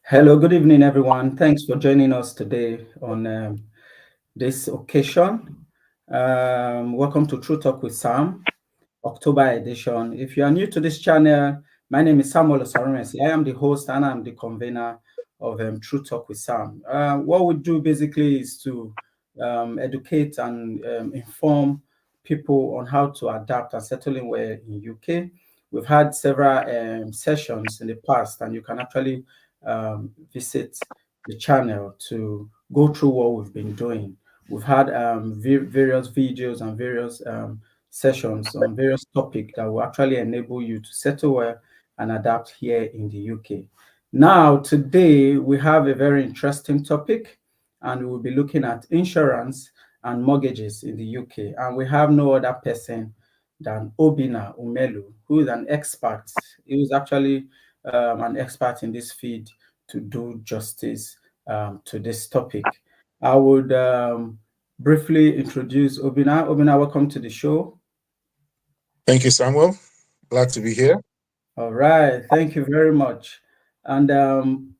Hello, good evening, everyone. Thanks for joining us today on this occasion. Welcome to True Talk with Sam, October edition. If you are new to this channel, my name is Samuel Osarumesi. I am the host and I'm the convener of True Talk with Sam. What we do basically is to educate and inform people on how to adapt and settle in well in UK. We've had several sessions in the past, and you can actually visit the channel to go through what we've been doing. We've had various videos and various sessions on various topics that will actually enable you to settle well and adapt here in the UK. Now, today we have a very interesting topic, and we'll be looking at insurance and mortgages in the UK. And we have no other person than Obinna Umelo, who is an expert. He was actually an expert in this field to do justice to this topic. I would briefly introduce Obinna. Obinna, welcome to the show. Thank you, Samuel. Glad to be here. All right, thank you very much. And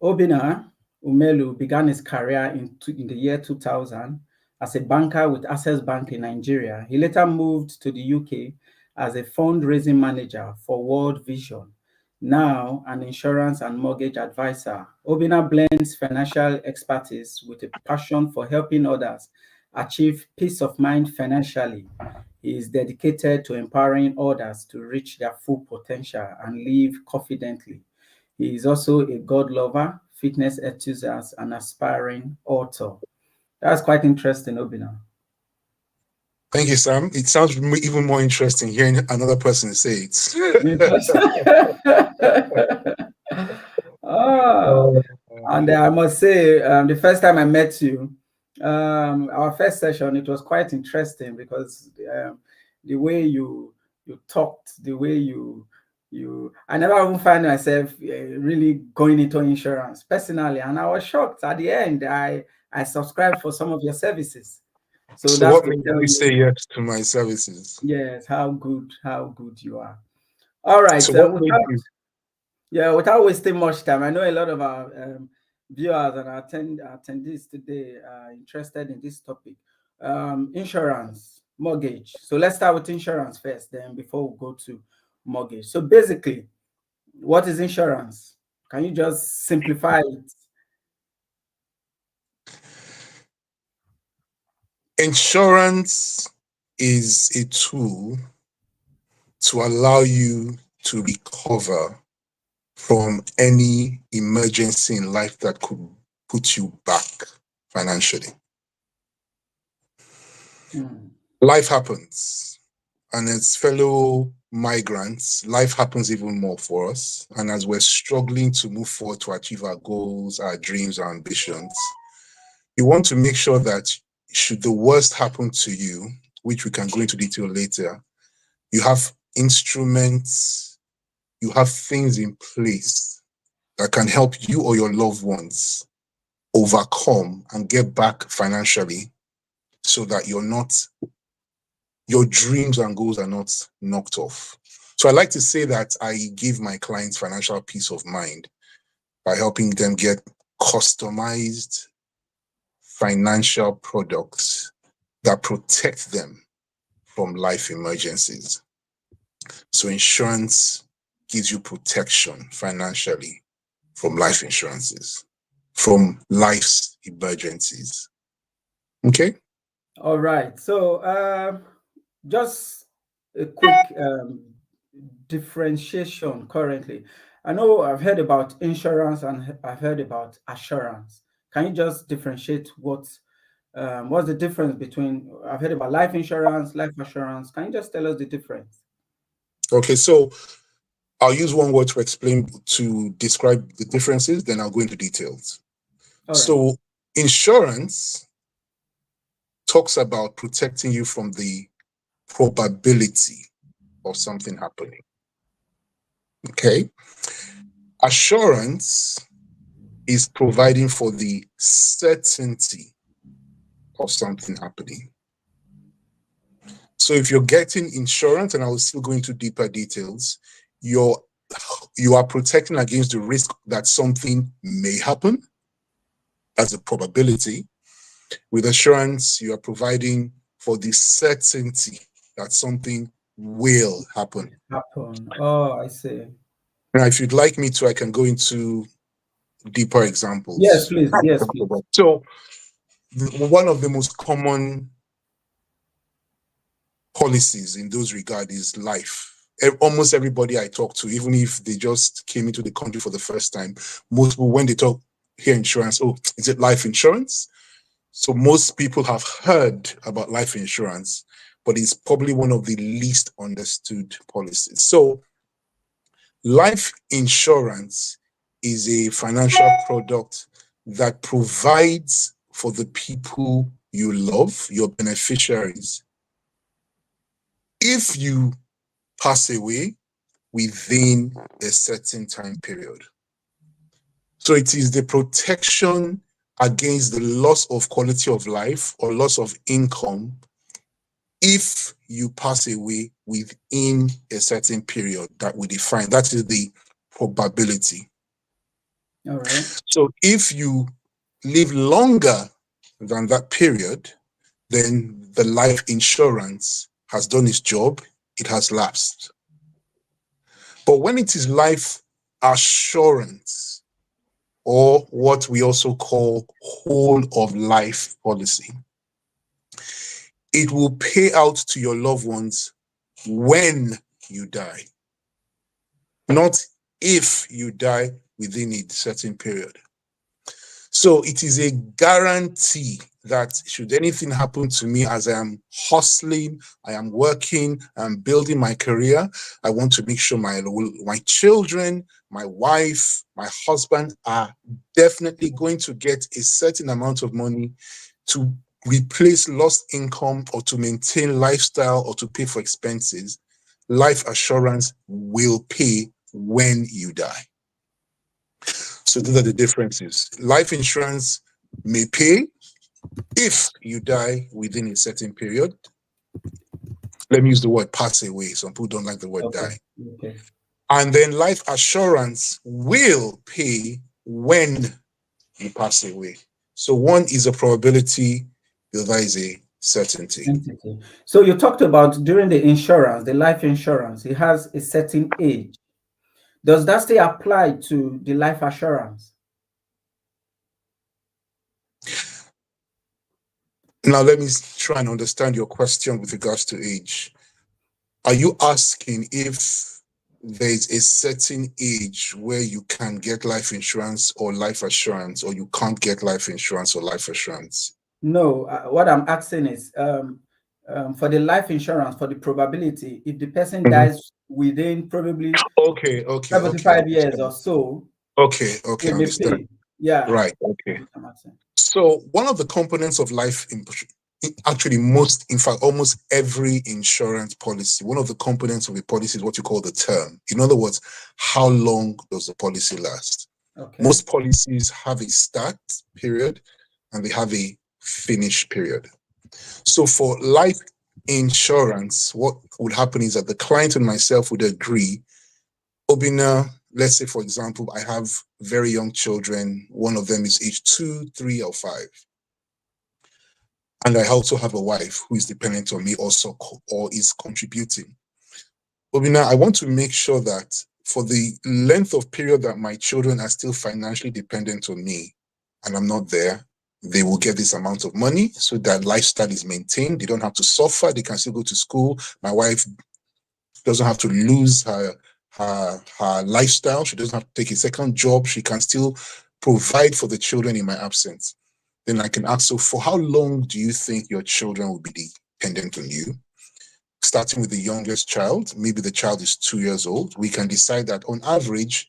Obinna Umelo began his career in the year 2000 as a banker with Access Bank in Nigeria. He later moved to the UK as a fundraising manager for World Vision, now an insurance and mortgage advisor. Obinna blends financial expertise with a passion for helping others achieve peace of mind financially. He is dedicated to empowering others to reach their full potential and live confidently. He is also a God lover, fitness enthusiast, and aspiring author. That's quite interesting, Obinna. Thank you, Sam. It sounds even more interesting hearing another person say it. Oh, and I must say, the first time I met you, our first session, it was quite interesting because the way you talked, the way I never even find myself really going into insurance personally, and I was shocked at the end. I subscribed for some of your services, so So that's what to made tell you you, say yes to my services? yes, how good you are. All right, So what made you? without wasting much time, I know a lot of our viewers and attendees today are interested in this topic. Insurance, mortgage. So let's start with insurance first, then before we go to mortgage. So basically, what is insurance? Can you just simplify it? Insurance is a tool to allow you to recover from any emergency in life that could put you back financially. Life happens, and as fellow migrants, life happens even more for us. And as we're struggling to move forward to achieve our goals, our dreams, our ambitions, you want to make sure that should the worst happen to you, which we can go into detail later, you have instruments, you have things in place that can help you or your loved ones overcome and get back financially so that your dreams and goals are not knocked off. So I like to say that I give my clients financial peace of mind by helping them get customized financial products that protect them from life emergencies. So insurance gives you protection financially from life insurances, from life's emergencies. Okay? All right. So just a quick differentiation currently. I know I've heard about insurance and I've heard about assurance. Can you just differentiate what's the difference between, I've heard about life insurance, life assurance. Can you just tell us the difference? Okay, so I'll use one word to describe the differences, then I'll go into details. All right. So insurance talks about protecting you from the probability of something happening. Okay. Assurance is providing for the certainty of something happening. So if you're getting insurance, and I will still go into deeper details, you're you are protecting against the risk that something may happen as a probability. With assurance, you are providing for the certainty that something will happen. Oh, I see. Now, if you'd like me to, I can go into deeper examples. Yes, please. Yes, please. So, one of the most common policies in those regards is life. Almost everybody I talk to, even if they just came into the country for the first time, most people, when they hear insurance, oh, is it life insurance? So most people have heard about life insurance, but it's probably one of the least understood policies. So life insurance is a financial product that provides for the people you love, your beneficiaries, if you pass away within a certain time period. So it is the protection against the loss of quality of life or loss of income if you pass away within a certain period that we define. That is the probability. All right. So if you live longer than that period, then the life insurance has done its job, it has lapsed. But when it is life assurance, or what we also call whole of life policy, it will pay out to your loved ones when you die, not if you die within a certain period. So it is a guarantee that should anything happen to me as I am hustling, I am working, I'm building my career, I want to make sure my children, my wife, my husband are definitely going to get a certain amount of money to replace lost income or to maintain lifestyle or to pay for expenses. Life assurance will pay when you die. So those are the differences. Life insurance may pay if you die within a certain period. Let me use the word pass away. Some people don't like the word die. Okay. And then life assurance will pay when you pass away. So one is a probability, the other is a certainty. So you talked about during the insurance, the life insurance, it has a certain age. Does that still apply to the life assurance? Now, let me try and understand your question with regards to age. Are you asking if there's a certain age where you can get life insurance or life assurance, or you can't get life insurance or life assurance? No, what I'm asking is for the life insurance, for the probability, if the person dies within probably Okay. 75 years or so, Okay, will they understand. pay? Yeah. Right, okay. So one of the components of life, actually in fact, almost every insurance policy, one of the components of the policy is what you call the term. In other words, how long does the policy last? Okay. Most policies have a start period and they have a finish period. So for life insurance, what would happen is that the client and myself would agree, Obinna, let's say, for example, I have very young children. One of them is age 2, 3, or 5. And I also have a wife who is dependent on me also or is contributing. Obinna, I want to make sure that for the length of period that my children are still financially dependent on me and I'm not there, they will get this amount of money so that lifestyle is maintained. They don't have to suffer. They can still go to school. My wife doesn't have to lose her lifestyle. She doesn't have to take a second job. She can still provide for the children in my absence. Then I can ask, so for how long do you think your children will be dependent on you? Starting with the youngest child, maybe the child is 2 years old. We can decide that on average,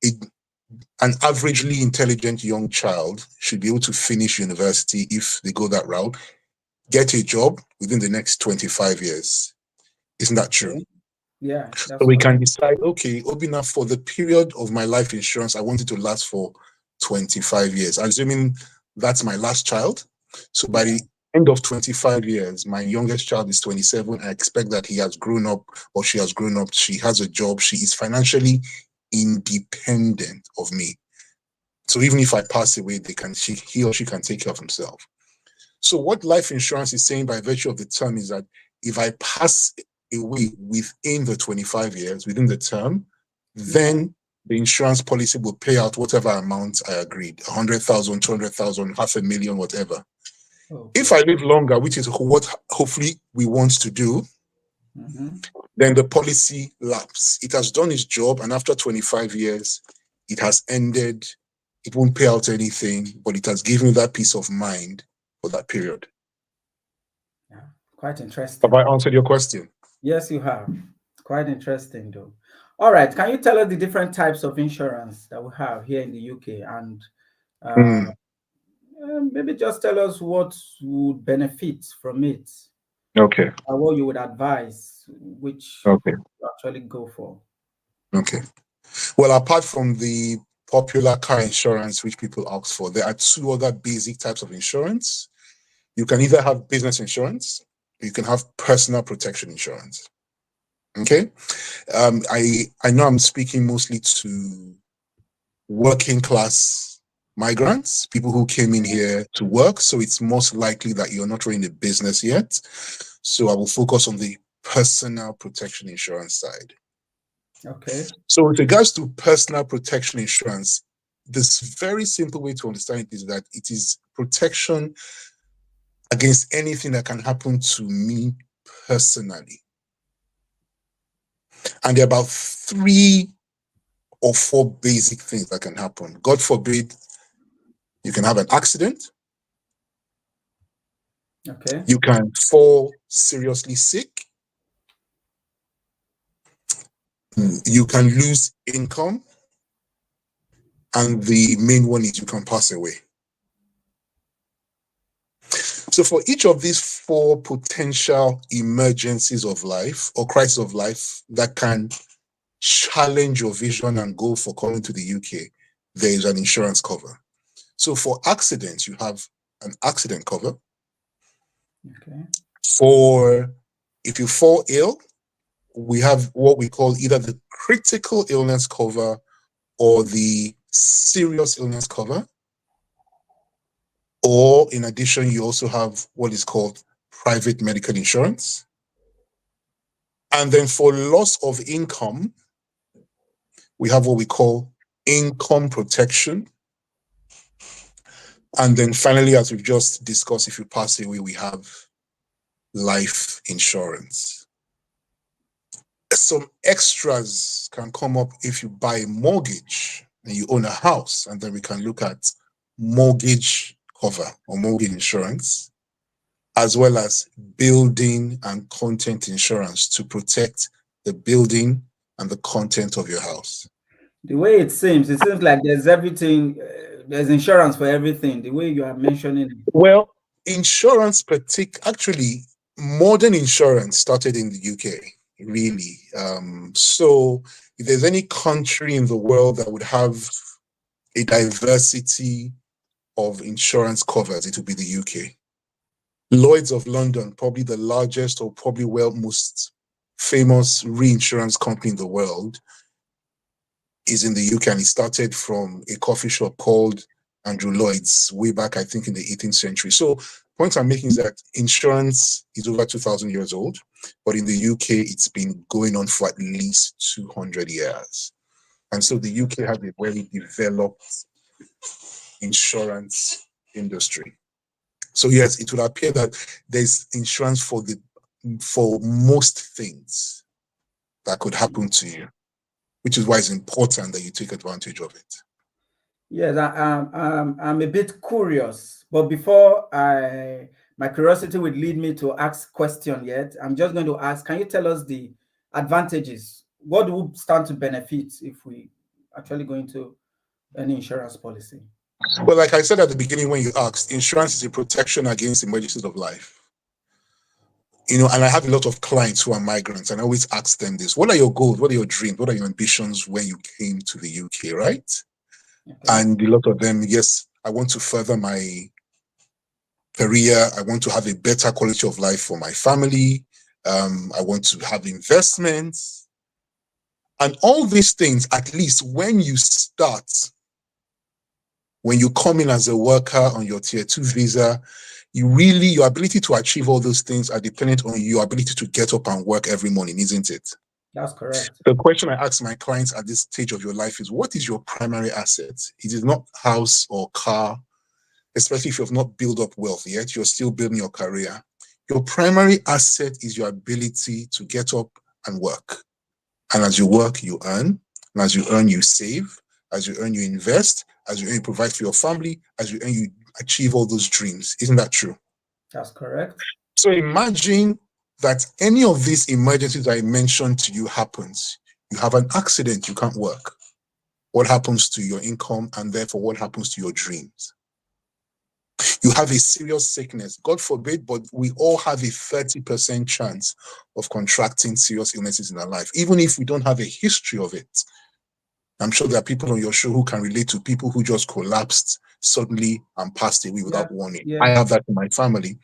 an averagely intelligent young child should be able to finish university if they go that route, get a job within the next 25 years. Isn't that true? Okay. Yeah. So we can decide, okay, Obinna, for the period of my life insurance, I want it to last for 25 years, assuming that's my last child. So by the end of 25 years, my youngest child is 27. I expect that he has grown up or she has grown up. She has a job. She is financially independent of me. So even if I pass away, he or she can take care of himself. So what life insurance is saying by virtue of the term is that if I pass away within the 25 years, within the term, then the insurance policy will pay out whatever amount I agreed, 100,000, 200,000, 500,000, whatever. Okay. If I live longer, which is what hopefully we want to do, then the policy lapses. It has done its job, and after 25 years, it has ended. It won't pay out anything, but it has given that peace of mind for that period. Yeah, quite interesting. Have I answered your question? Yes, you have. Quite interesting, though. All right. Can you tell us the different types of insurance that we have here in the UK? And maybe just tell us what would benefit from it. Okay. Or what you would advise, which Okay. you actually go for. Okay. Well, apart from the popular car insurance, which people ask for, there are two other basic types of insurance. You can either have business insurance, or you can have personal protection insurance. Okay. I know I'm speaking mostly to working class migrants, people who came in here to work. So it's most likely that you're not running a business yet. So I will focus on the personal protection insurance side. Okay. So with regards to personal protection insurance, this very simple way to understand it is that it is protection against anything that can happen to me personally. And there are about 3 or 4 basic things that can happen. God forbid, you can have an accident. Okay. You can fall seriously sick. You can lose income. And the main one is you can pass away. So for each of these 4 potential emergencies of life or crisis of life that can challenge your vision and goal for coming to the UK, there is an insurance cover. So for accidents, you have an accident cover. Okay. For if you fall ill, we have what we call either the critical illness cover or the serious illness cover. Or in addition, you also have what is called private medical insurance. And then for loss of income, we have what we call income protection. And then finally, as we've just discussed, if you pass away, we have life insurance. Some extras can come up if you buy a mortgage and you own a house, and then we can look at mortgage cover or mortgage insurance, as well as building and content insurance to protect the building and the content of your house. The way it seems like there's everything, there's insurance for everything, the way you are mentioning it. Well, insurance, actually, modern insurance started in the UK, really. So if there's any country in the world that would have a diversity of insurance covers, it would be the UK. Lloyd's of London, probably the largest or probably most famous reinsurance company in the world, is in the UK, and it started from a coffee shop called Andrew Lloyd's way back, I think, in the 18th century. So point I'm making is that insurance is over 2,000 years old, but in the UK, it's been going on for at least 200 years. And so the UK has a very developed insurance industry. So yes, it would appear that there's insurance for most things that could happen to you, which is why it's important that you take advantage of it. Yes, I'm a bit curious, but before my curiosity would lead me to ask question yet, I'm just going to ask, can you tell us the advantages? What do we stand to benefit if we actually go into any insurance policy? Well, like I said at the beginning when you asked, insurance is a protection against emergencies of life. And I have a lot of clients who are migrants, and I always ask them this: what are your goals? What are your dreams? What are your ambitions when you came to the UK, right? Okay. And a lot of them, yes, I want to further my career. I want to have a better quality of life for my family. I want to have investments. And all these things, at least when you start, when you come in as a worker on your tier 2 visa, your ability to achieve all those things are dependent on your ability to get up and work every morning, isn't it? That's correct. The question I ask my clients at this stage of your life is, what is your primary asset? It is not house or car, especially if you have not built up wealth yet, you're still building your career. Your primary asset is your ability to get up and work. And as you work, you earn. And as you earn, you save. As you earn, you invest. As you earn, you provide for your family. As you earn, you achieve all those dreams. Isn't that true? That's correct. So imagine that any of these emergencies I mentioned to you happens. You have an accident, you can't work. What happens to your income, and therefore what happens to your dreams? You have a serious sickness, God forbid, but we all have a 30% chance of contracting serious illnesses in our life, even if we don't have a history of it. I'm sure there are people on your show who can relate to people who just collapsed suddenly and passed away without warning. Yeah. I have that in my family.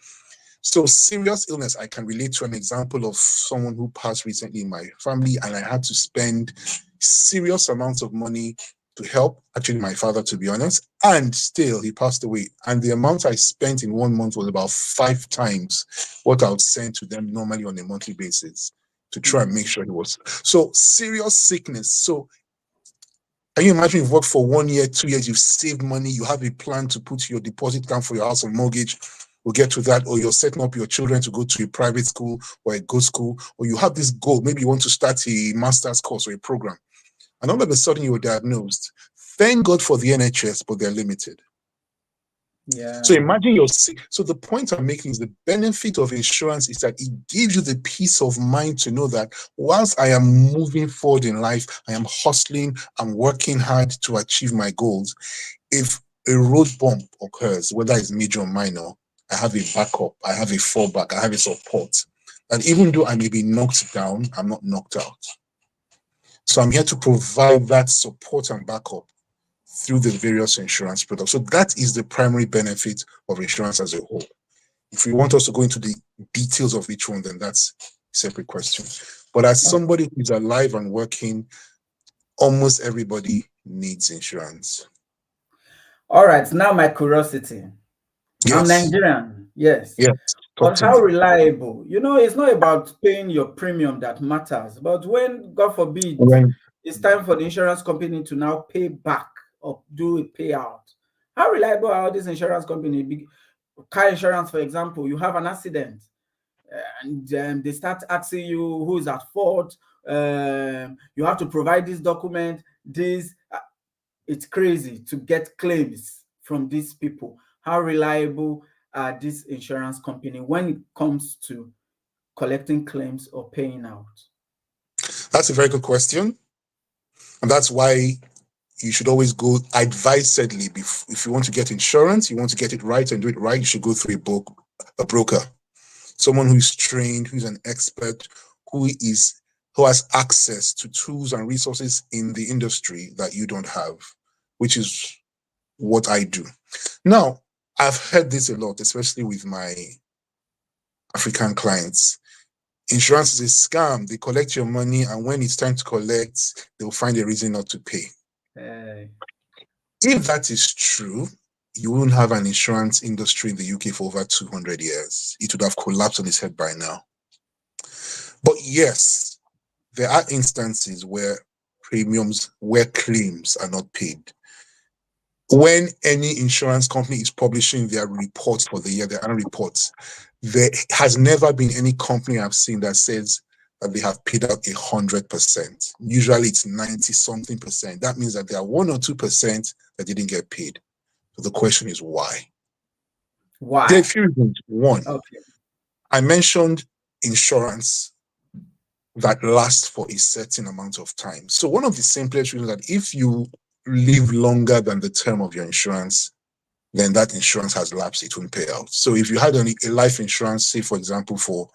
So serious illness, I can relate to an example of someone who passed recently in my family, and I had to spend serious amounts of money to help, actually my father, to be honest, and still he passed away. And the amount I spent in 1 month was about 5 times what I would send to them normally on a monthly basis to try and make sure he was. So serious sickness. So can you imagine you've worked for 1 year, 2 years, you've saved money, you have a plan to put your deposit down for your house or mortgage. We'll get to that. Or you're setting up your children to go to a private school or a good school, or you have this goal. Maybe you want to start a master's course or a program. And all of a sudden you were diagnosed. Thank God for the NHS, but they're limited. Yeah. So imagine you're sick. So the point I'm making is the benefit of insurance is that it gives you the peace of mind to know that whilst I am moving forward in life, I am hustling, I'm working hard to achieve my goals. If a road bump occurs, whether it's major or minor, I have a backup, I have a fallback, I have a support. And even though I may be knocked down, I'm not knocked out. So I'm here to provide that support and backup through the various insurance products. So that is the primary benefit of insurance as a whole. If you want us to go into the details of each one, then that's a separate question. But as somebody who's alive and working, almost everybody needs insurance. All right. Now my curiosity. Yes. I'm Nigerian. Yes. Yes. But how reliable? It's not about paying your premium that matters, but when, God forbid, it's time for the insurance company to now pay back or do a payout. How reliable are these insurance companies? Car insurance, for example, you have an accident and they start asking you who is at fault. You have to provide this document. It's crazy to get claims from these people. How reliable are these insurance company when it comes to collecting claims or paying out? That's a very good question. And that's why you should always go advisedly. If you want to get insurance, you want to get it right and do it right, you should go through a broker, someone who is trained, who's an expert, who has access to tools and resources in the industry that you don't have, which is what I do. Now, I've heard this a lot, especially with my African clients. Insurance is a scam. They collect your money, and when it's time to collect, they'll find a reason not to pay. If that is true, you wouldn't have an insurance industry in the UK for over 200 years. It would have collapsed on its head by now. But yes, there are instances where claims are not paid. When any insurance company is publishing their reports for the year, their annual reports, there has never been any company I've seen that says that they have paid out 100%. Usually it's 90-something percent. That means that there are 1 or 2% that didn't get paid. So the question is why? Why? There are a few reasons. One, I mentioned insurance that lasts for a certain amount of time. So one of the simplest reasons that if you live longer than the term of your insurance, then that insurance has lapsed, it won't pay out. So if you had a life insurance, say for example, for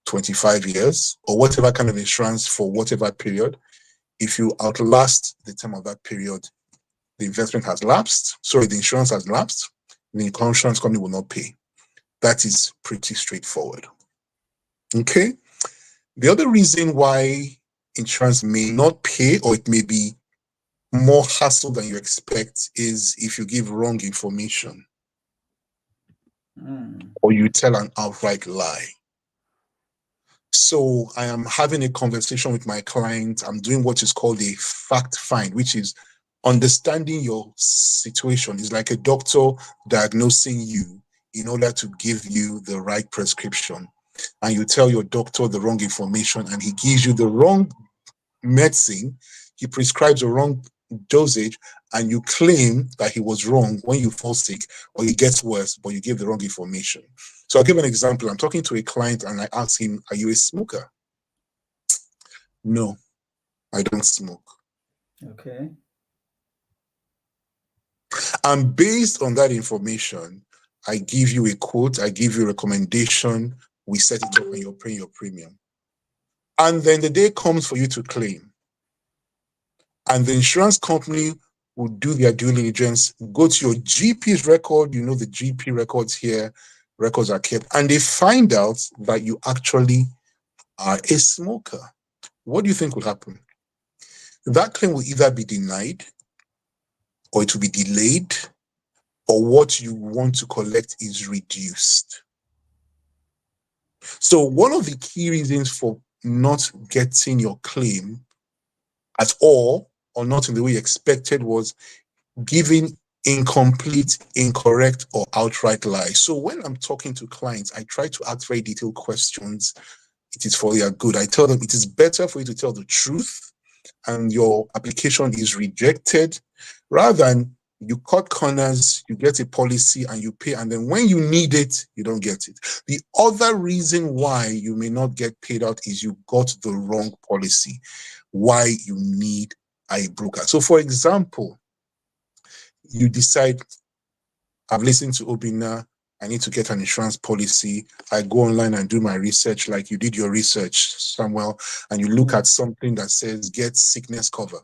25 years, or whatever kind of insurance for whatever period, if you outlast the term of that period, the insurance has lapsed, the insurance has lapsed, the insurance company will not pay. That is pretty straightforward. Okay. The other reason why insurance may not pay, or it may be more hassle than you expect, is if you give wrong information or you tell an outright lie. So I am having a conversation with my client. I'm doing what is called a fact find, which is understanding your situation. It's like a doctor diagnosing you in order to give you the right prescription. And you tell your doctor the wrong information and he gives you the wrong medicine, he prescribes the wrong dosage, and you claim that he was wrong when you fall sick or it gets worse, but you give the wrong information. So I'll give an example. I'm talking to a client and I ask him, are you a smoker? No, I don't smoke. Okay. And based on that information, I give you a quote, I give you a recommendation, we set it up and you're paying your premium. And then the day comes for you to claim. And the insurance company will do their due diligence, go to your GP's record, you know the GP records here, records are kept, and they find out that you actually are a smoker. What do you think will happen? That claim will either be denied, or it will be delayed, or what you want to collect is reduced. So one of the key reasons for not getting your claim at all, or not in the way you expected, was giving incomplete, incorrect, or outright lies. So when I'm talking to clients, I try to ask very detailed questions. It is for their good. I tell them it is better for you to tell the truth and your application is rejected, rather than you cut corners, you get a policy and you pay, and then when you need it, you don't get it. The other reason why you may not get paid out is you got the wrong policy, why you need a broker. So for example, you decide, I've listened to Obinna, I need to get an insurance policy. I go online and do my research like you did your research, Samuel, and you look at something that says get sickness cover,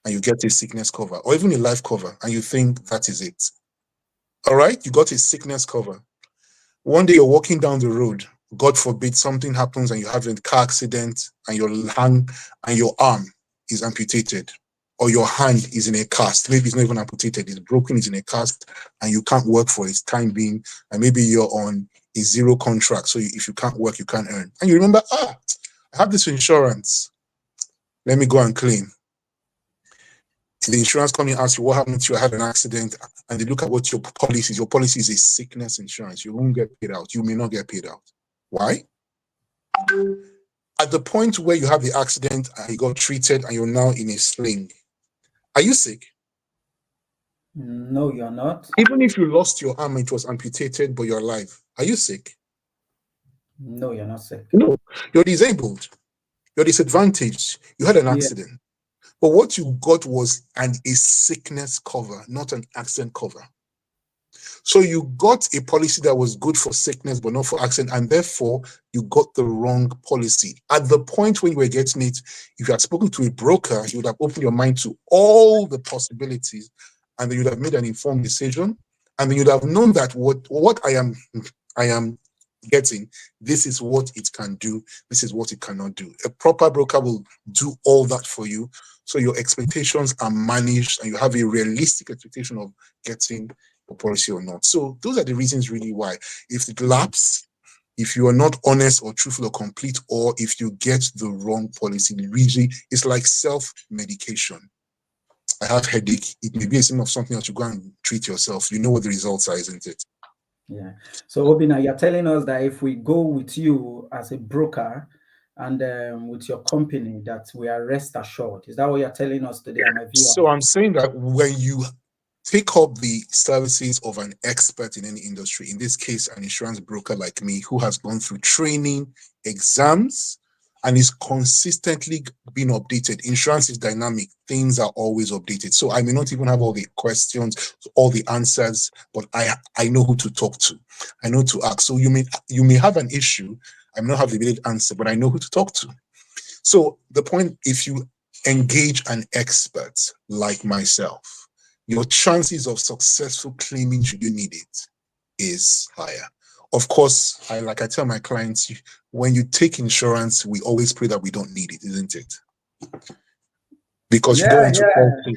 and you get a sickness cover, or even a life cover, and you think that is it. All right, you got a sickness cover. One day you're walking down the road, God forbid something happens and you have a car accident and your hand and your arm is amputated, or your hand is in a cast. Maybe it's not even amputated, it's broken, it's in a cast, and you can't work for its time being, and maybe you're on a zero contract, so if you can't work, you can't earn. And you remember, I have this insurance, let me go and claim. The insurance company asks you what happened to you, I had an accident, and they look at what your policy is. Your policy is a sickness insurance. You won't get paid out. You may not get paid out. Why? At the point where you have the accident and you got treated and you're now in a sling, are you sick? No, you're not. Even if you lost your arm, it was amputated, but you're alive, are you sick? No, you're not sick. No, you're disabled. You're disadvantaged. You had an accident. Yeah. But what you got was a sickness cover, not an accident cover. So you got a policy that was good for sickness, but not for accident, and therefore you got the wrong policy. At the point when you were getting it, if you had spoken to a broker, you would have opened your mind to all the possibilities, and then you'd have made an informed decision, and then you'd have known that what I am getting, this is what it can do, this is what it cannot do. A proper broker will do all that for you, so your expectations are managed and you have a realistic expectation of getting a policy or not. So those are the reasons really why. If it lapses, if you are not honest or truthful or complete, or if you get the wrong policy, really, it's like self-medication. I have headache. It may be a symptom of something else. You go and treat yourself. You know what the results are, isn't it? Yeah. So Obinna, you're telling us that if we go with you as a broker and with your company, that we are rest assured. Is that what you're telling us today? So I'm saying that when you take up the services of an expert in any industry, in this case, an insurance broker like me, who has gone through training, exams, and is consistently being updated. Insurance is dynamic. Things are always updated. So I may not even have all the questions, all the answers, but I know who to talk to. I know to ask. So you may have an issue. I may not have the immediate answer, but I know who to talk to. So the point, if you engage an expert like myself, your chances of successful claiming, should you need it, is higher. Of course, I tell my clients, when you take insurance, we always pray that we don't need it, isn't it? Because you don't want to fall sick.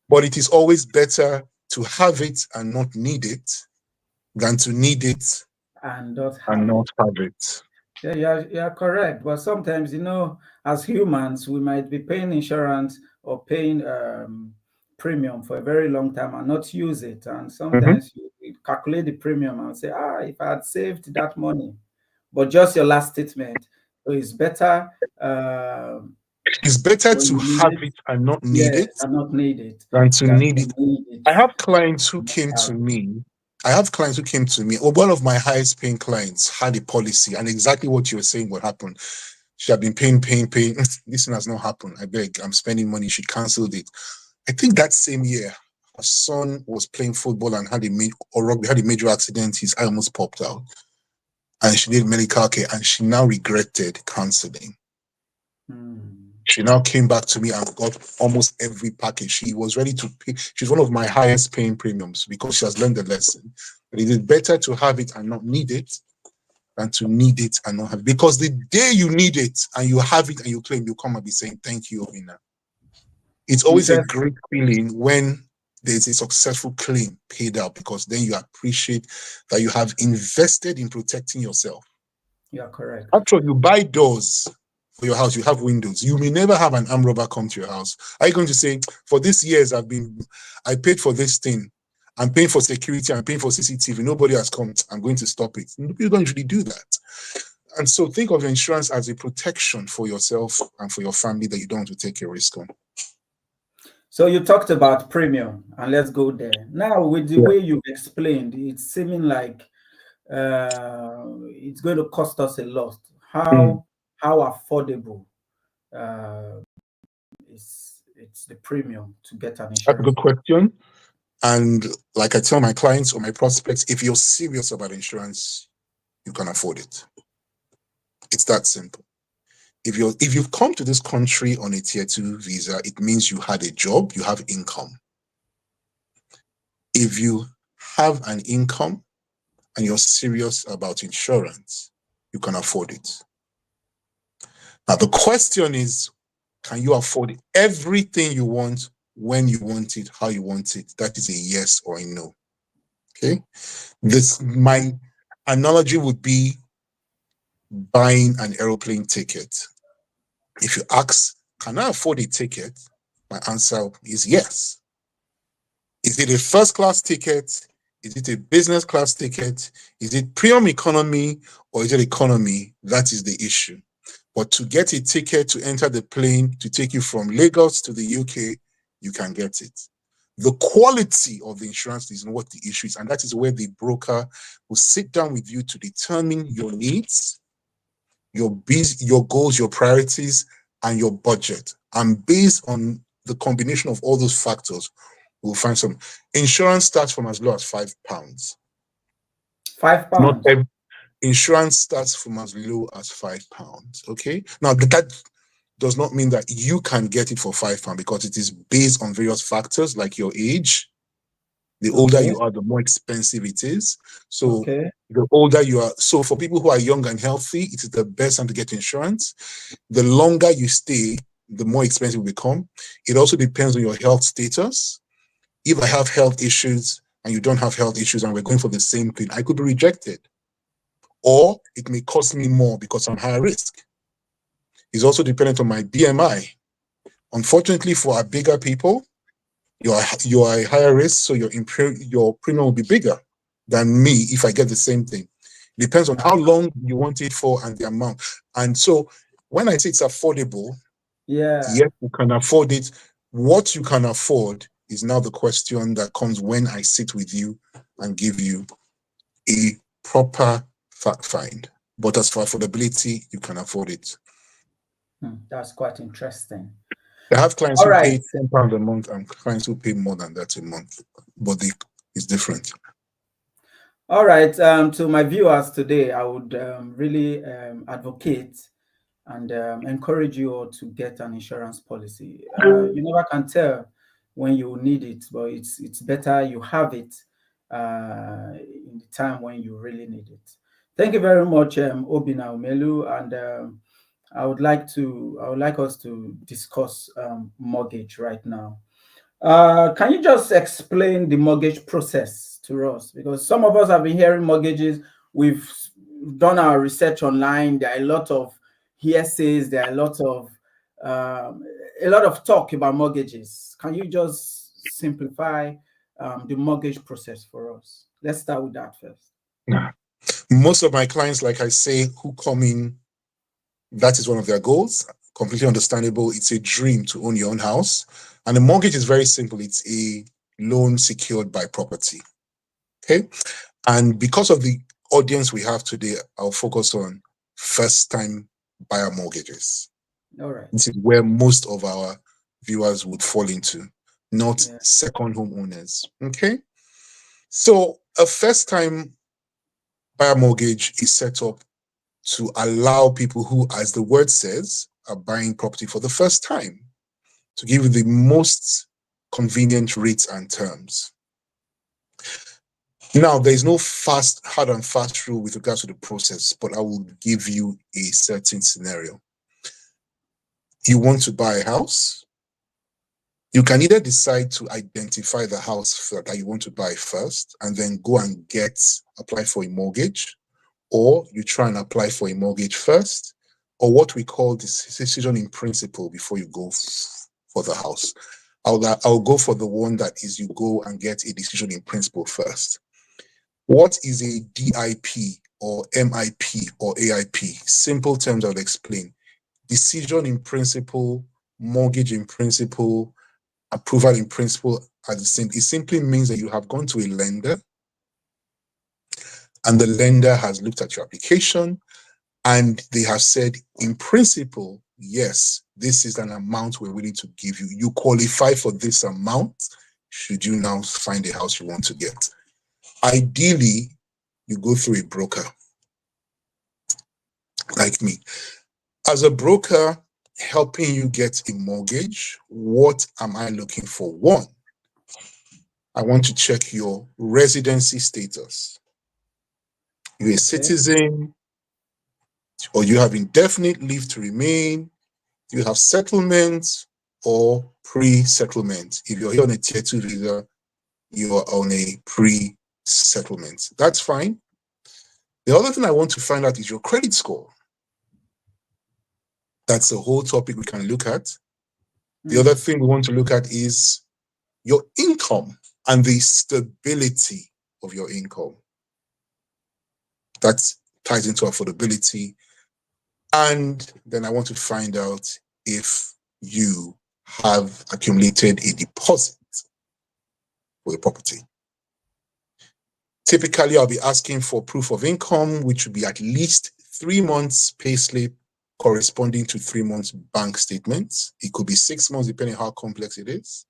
But it is always better to have it and not need it than to need it and not and have not it. have it. Yeah, you're correct. But sometimes, as humans, we might be paying insurance or paying premium for a very long time and not use it. And sometimes you calculate the premium and say, if I had saved that money. But just your last statement. So it's better It's better when to you need have it, it and not need yes, it and not need it, than to than need to it. need it. I have clients who And not came to have it. me. I have clients who came to me. Or one of my highest paying clients had a policy, and exactly what you were saying would happen. She had been paying. This thing has not happened. I beg, I'm spending money. She cancelled it. I think that same year, her son was playing football and or rugby, had a major accident. His eye almost popped out. And she did medical care, and she now regretted cancelling. She now came back to me and got almost every package. She was ready to pay. She's one of my highest paying premiums because she has learned the lesson. But it is better to have it and not need it than to need it and not have it. Because the day you need it and you have it and you claim, you come and be saying, thank you, Obinna. It's always a great feeling when there's a successful claim paid out, because then you appreciate that you have invested in protecting yourself. You are correct. Actually, you buy doors for your house, you have windows. You may never have an armed robber come to your house. Are you going to say, for these years I paid for this thing, I'm paying for security, I'm paying for CCTV, nobody has come, I'm going to stop it? People don't usually do that. And so think of insurance as a protection for yourself and for your family that you don't want to take a risk on. So you talked about premium, and let's go there. Now, with the way you've explained, it's seeming like it's going to cost us a lot. How affordable it's the premium to get an That's a insurance? good question. And like I tell my clients or my prospects, if you're serious about insurance, you can afford it. It's that simple. If you've come to this country on a tier 2 visa, it means you had a job, you have income. If you have an income and you're serious about insurance, you can afford it. Now the question is, can you afford everything you want, when you want it, how you want it? That is a yes or a no. Okay. My analogy would be buying an aeroplane ticket. If you ask, can I afford a ticket? My answer is yes. Is it a first class ticket? Is it a business class ticket? Is it premium economy or is it economy? That is the issue. But to get a ticket to enter the plane to take you from Lagos to the UK, you can get it. The quality of the insurance is what the issue is, and that is where the broker will sit down with you to determine your needs, your goals, your priorities, and your budget. And based on the combination of all those factors, we'll find some. Insurance starts from as low as £5. £5. Not every insurance starts from as low as £5. Okay. Now that does not mean that you can get it for £5 because it is based on various factors like your age. The older you are, the more expensive it is. So the older you are, so for people who are young and healthy, it is the best time to get insurance. The longer you stay, the more expensive it will become. It also depends on your health status. If I have health issues and you don't have health issues and we're going for the same thing, I could be rejected. Or it may cost me more because I'm higher risk. It's also dependent on my BMI. Unfortunately, for our bigger people, you are a higher risk, so your premium will be bigger than me if I get the same thing. It depends on how long you want it for and the amount. And so when I say it's affordable, yes, you can afford it. What you can afford is now the question that comes when I sit with you and give you a proper fact find. But as for affordability, you can afford it. That's quite interesting. I have clients who pay £10 a month and clients who pay more than that a month, but it's different. All right. To my viewers today, I would really advocate and encourage you all to get an insurance policy. You never can tell when you need it, but it's better you have it in the time when you really need it. Thank you very much, Obinna Umelo, and I would like us to discuss mortgage right now. Can you just explain the mortgage process to us? Because some of us have been hearing mortgages. We've done our research online. There are a lot of hearsays. There are um, a lot of talk about mortgages. Can you just simplify the mortgage process for us? Let's start with that first. Yeah. Most of my clients, like I say, who come in, that is one of their goals. Completely understandable. It's a dream to own your own house. And the mortgage is very simple. It's a loan secured by property. Okay. And because of the audience we have today, I'll focus on first time buyer mortgages. All right. This is where most of our viewers would fall into, not Yeah. second home owners. Okay. So a first time buyer mortgage is set up to allow people who, as the word says, are buying property for the first time to give you the most convenient rates and terms. Now, there is no hard and fast rule with regards to the process, but I will give you a certain scenario. You want to buy a house. You can either decide to identify the house that you want to buy first and then go and apply for a mortgage, or you try and apply for a mortgage first, or what we call decision in principle before you go for the house. I'll go for the one that is you go and get a decision in principle first. What is a DIP or MIP or AIP? Simple terms I'll explain. Decision in principle, mortgage in principle, approval in principle are the same. It simply means that you have gone to a lender and the lender has looked at your application and they have said, in principle, yes, this is an amount we're willing to give you. You qualify for this amount should you now find a house you want to get. Ideally, you go through a broker like me. As a broker helping you get a mortgage, what am I looking for? One, I want to check your residency status. You're a citizen, or you have indefinite leave to remain, you have settlement or pre-settlement. If you're here on a tier 2 visa, you are on a pre-settlement. That's fine. The other thing I want to find out is your credit score. That's a whole topic we can look at. The other thing we want to look at is your income and the stability of your income. That ties into affordability. And then I want to find out if you have accumulated a deposit for the property. Typically, I'll be asking for proof of income, which would be at least 3 months payslip corresponding to 3 months bank statements. It could be 6 months, depending on how complex it is.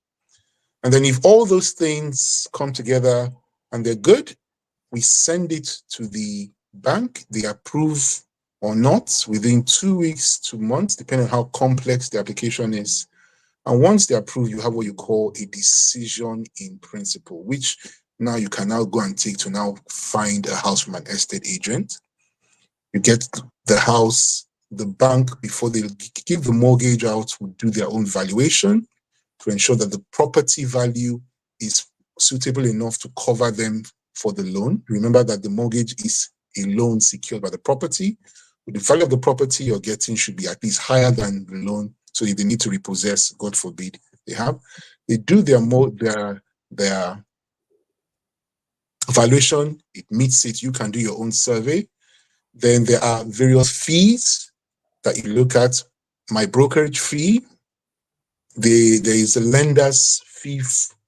And then if all those things come together and they're good, we send it to the bank. They approve or not within 2 weeks to months, depending on how complex the application is. And once they approve, you have what you call a decision in principle, which now you can now go and take to now find a house from an estate agent. You get the house, the bank, before they give the mortgage out, will do their own valuation to ensure that the property value is suitable enough to cover them for the loan. Remember that the mortgage is a loan secured by the property. With the value of the property you're getting should be at least higher than the loan. So if they need to repossess, God forbid, they do their valuation, it meets it, you can do your own survey. Then there are various fees that you look at. My brokerage fee, there is a lender's fee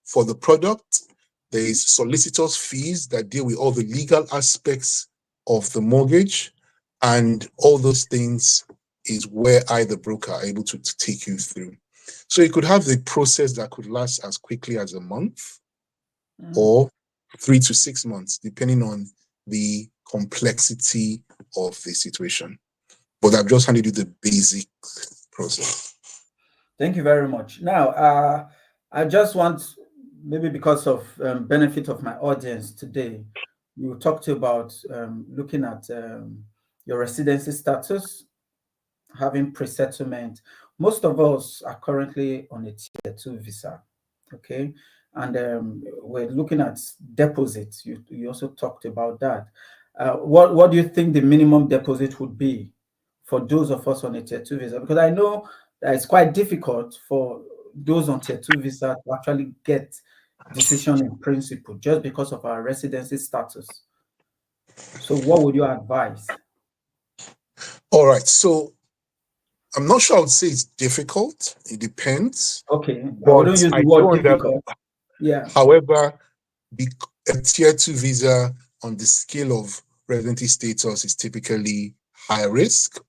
for the product. There is solicitors' fees that deal with all the legal aspects of the mortgage, and all those things is where I, the broker, are able to take you through. So you could have the process that could last as quickly as a month or 3 to 6 months, depending on the complexity of the situation. But I've just handed you the basic process. Thank you very much. Now, I just want, maybe because of benefit of my audience today, you talked about looking at your residency status, having pre-settlement. Most of us are currently on a tier 2 visa, okay? And we're looking at deposits. You also talked about that. What do you think the minimum deposit would be for those of us on a tier 2 visa? Because I know that it's quite difficult for those on tier 2 visa to actually get decision in principle just because of our residency status. So what would you advise? All right. So I'm not sure I would say it's difficult. It depends. Okay, I wouldn't But use I the do word understand. difficult. Yeah. However, a tier 2 visa on the scale of residency status is typically high risk.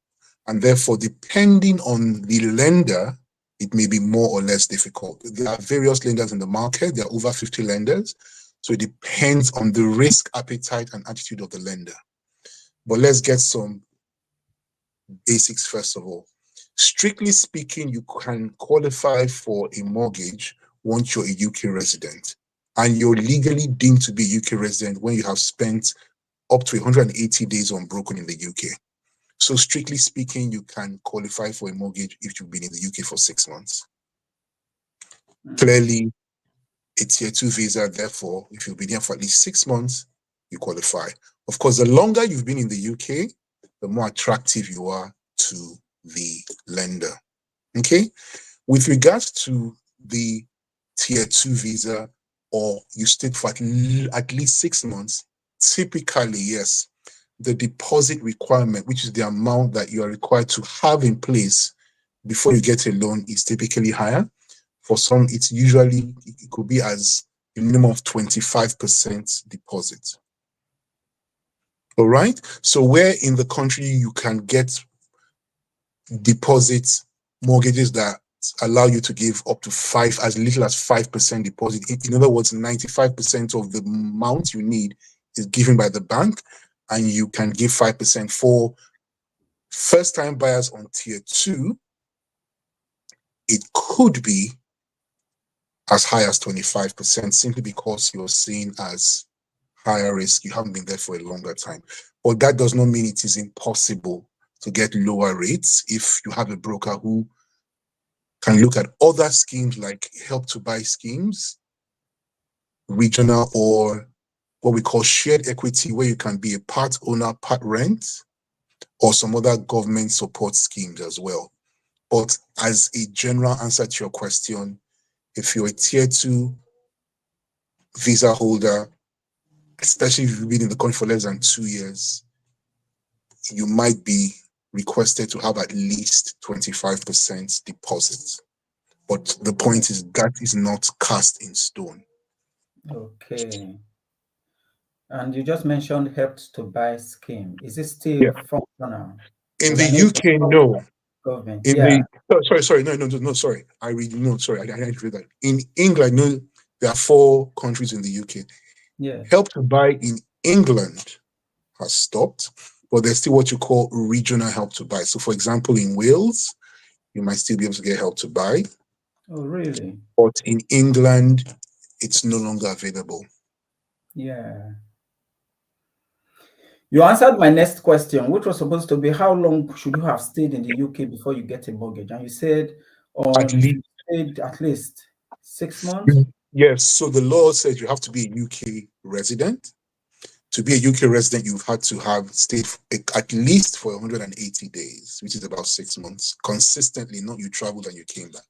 And therefore, depending on the lender, it may be more or less difficult. There are various lenders in the market. There are over 50 lenders. So it depends on the risk appetite and attitude of the lender. But let's get some basics first of all. Strictly speaking, you can qualify for a mortgage once you're a UK resident. And you're legally deemed to be a UK resident when you have spent up to 180 days unbroken in the UK. So strictly speaking, you can qualify for a mortgage if you've been in the UK for 6 months. Clearly, a tier 2 visa, therefore, if you've been here for at least 6 months, you qualify. Of course, the longer you've been in the UK, the more attractive you are to the lender. Okay? With regards to the tier 2 visa, or you stayed for at least 6 months, typically, yes, the deposit requirement, which is the amount that you are required to have in place before you get a loan, is typically higher. For some, it could be as a minimum of 25% deposit. All right. So where in the country you can get deposit mortgages that allow you to give up to as little as 5% deposit. In other words, 95% of the amount you need is given by the bank, and you can give 5% for first-time buyers on tier 2. It could be as high as 25%, simply because you're seen as higher risk. You haven't been there for a longer time. But that does not mean it is impossible to get lower rates if you have a broker who can look at other schemes like help to buy schemes, regional, or what we call shared equity, where you can be a part owner, part rent, or some other government support schemes as well. But as a general answer to your question, if you're a tier 2 visa holder, especially if you've been in the country for less than 2 years, you might be requested to have at least 25% deposit. But the point is that is not cast in stone. Okay. And you just mentioned helped to buy scheme. Is it Yeah. still functional? In Because the I know it's UK, no. government. In Yeah. the sorry, no, sorry. I read no, sorry, I didn't read that. In England, no, there are 4 countries in the UK. Yeah. Help to buy in England has stopped, but there's still what you call regional help to buy. So, for example, in Wales, you might still be able to get help to buy. Oh, really? But in England, it's no longer available. Yeah. You answered my next question, which was supposed to be how long should you have stayed in the UK before you get a mortgage? And you said At if least, you stayed at least 6 months. yes. So the law says you have to be a UK resident. To be a UK resident, you've had to have stayed at least for 180 days, which is about 6 months, consistently, not you traveled and you came back,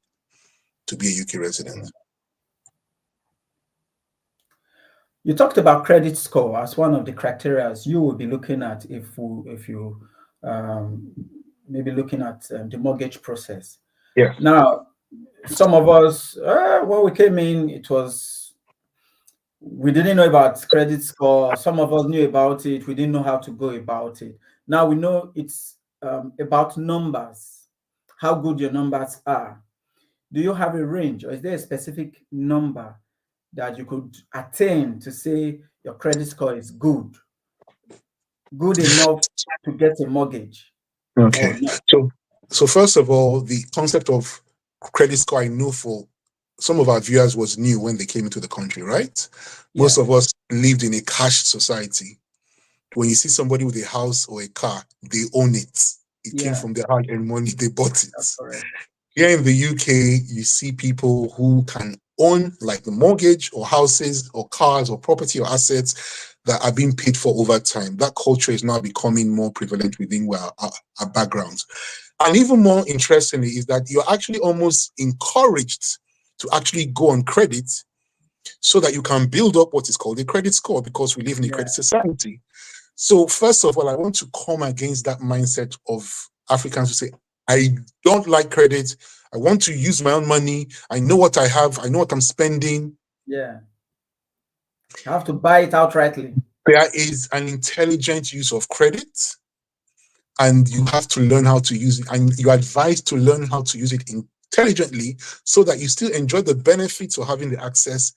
to be a UK resident. You talked about credit score as one of the criteria you will be looking at if you um, maybe looking at the mortgage process. Yeah. Now, some of us, when we came in, we didn't know about credit score. Some of us knew about it. We didn't know how to go about it. Now we know it's about numbers, how good your numbers are. Do you have a range, or is there a specific number that you could attain to say your credit score is good enough to get a mortgage or Okay. not? So first of all, the concept of credit score, I know for some of our viewers was new when they came into the country, right? Most Yeah. of us lived in a cash society. When you see somebody with a house or a car, they own it. It came Yeah. from their hard-earned money. They bought it. That's correct. Here in the UK, you see people who can own like the mortgage or houses or cars or property or assets that are being paid for over time. That culture is now becoming more prevalent within our backgrounds. And even more interestingly is that you're actually almost encouraged to actually go on credit so that you can build up what is called a credit score, because we live in a Yeah. credit society. So first of all, I want to come against that mindset of Africans who say, I don't like credit. I want to use my own money. I know what I have. I know what I'm spending. Yeah. You have to buy it outrightly. There is an intelligent use of credit, and you have to learn how to use it. And you're advised to learn how to use it intelligently so that you still enjoy the benefits of having the access,